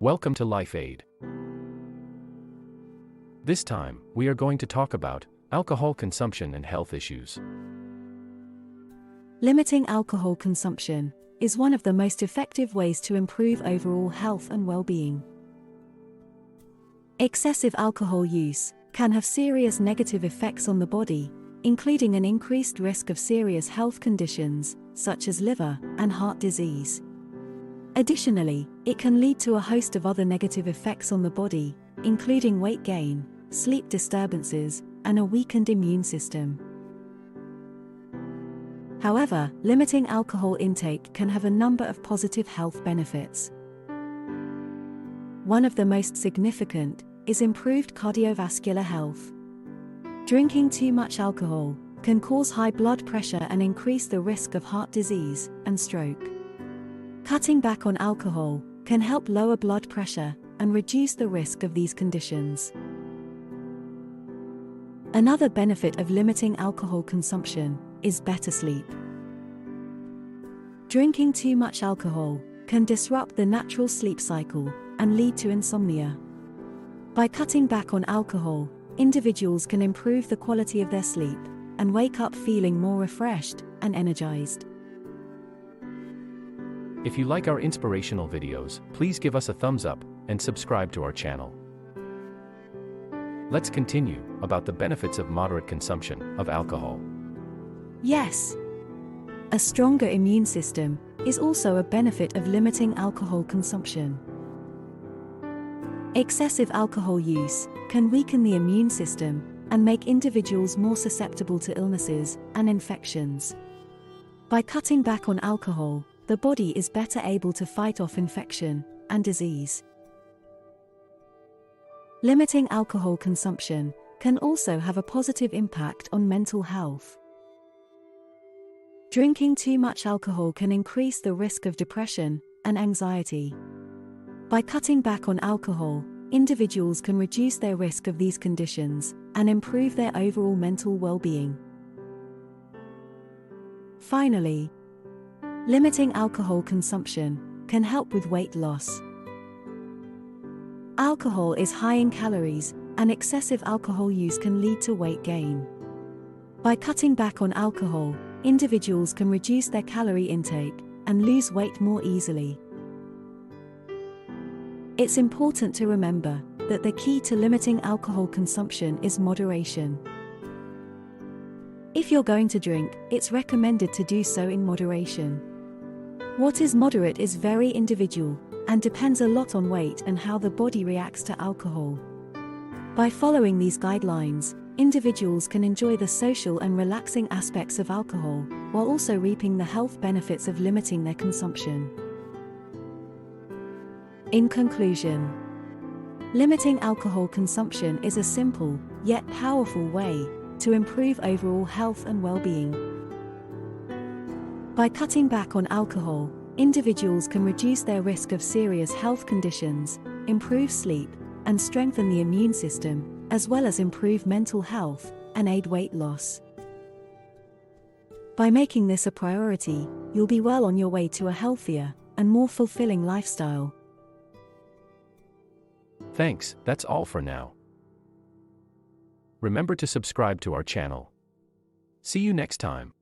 Welcome to LifeAID. This time, we are going to talk about alcohol consumption and health issues. Limiting alcohol consumption is one of the most effective ways to improve overall health and well-being. Excessive alcohol use can have serious negative effects on the body, including an increased risk of serious health conditions, such as liver and heart disease. Additionally, it can lead to a host of other negative effects on the body, including weight gain, sleep disturbances, and a weakened immune system. However, limiting alcohol intake can have a number of positive health benefits. One of the most significant is improved cardiovascular health. Drinking too much alcohol can cause high blood pressure and increase the risk of heart disease and stroke. Cutting back on alcohol can help lower blood pressure and reduce the risk of these conditions. Another benefit of limiting alcohol consumption is better sleep. Drinking too much alcohol can disrupt the natural sleep cycle and lead to insomnia. By cutting back on alcohol, individuals can improve the quality of their sleep and wake up feeling more refreshed and energized. If you like our inspirational videos, please give us a thumbs up and subscribe to our channel. Let's continue about the benefits of moderate consumption of alcohol. Yes. A stronger immune system is also a benefit of limiting alcohol consumption. Excessive alcohol use can weaken the immune system and make individuals more susceptible to illnesses and infections. By cutting back on alcohol, the body is better able to fight off infection and disease. Limiting alcohol consumption can also have a positive impact on mental health. Drinking too much alcohol can increase the risk of depression and anxiety. By cutting back on alcohol, individuals can reduce their risk of these conditions and improve their overall mental well-being. Finally, limiting alcohol consumption can help with weight loss. Alcohol is high in calories, and excessive alcohol use can lead to weight gain. By cutting back on alcohol, individuals can reduce their calorie intake and lose weight more easily. It's important to remember that the key to limiting alcohol consumption is moderation. If you're going to drink, it's recommended to do so in moderation. What is moderate is very individual and depends a lot on weight and how the body reacts to alcohol. By following these guidelines, individuals can enjoy the social and relaxing aspects of alcohol, while also reaping the health benefits of limiting their consumption. In conclusion, limiting alcohol consumption is a simple, yet powerful way to improve overall health and well-being. By cutting back on alcohol, individuals can reduce their risk of serious health conditions, improve sleep, and strengthen the immune system, as well as improve mental health and aid weight loss. By making this a priority, you'll be well on your way to a healthier and more fulfilling lifestyle. Thanks, that's all for now. Remember to subscribe to our channel. See you next time.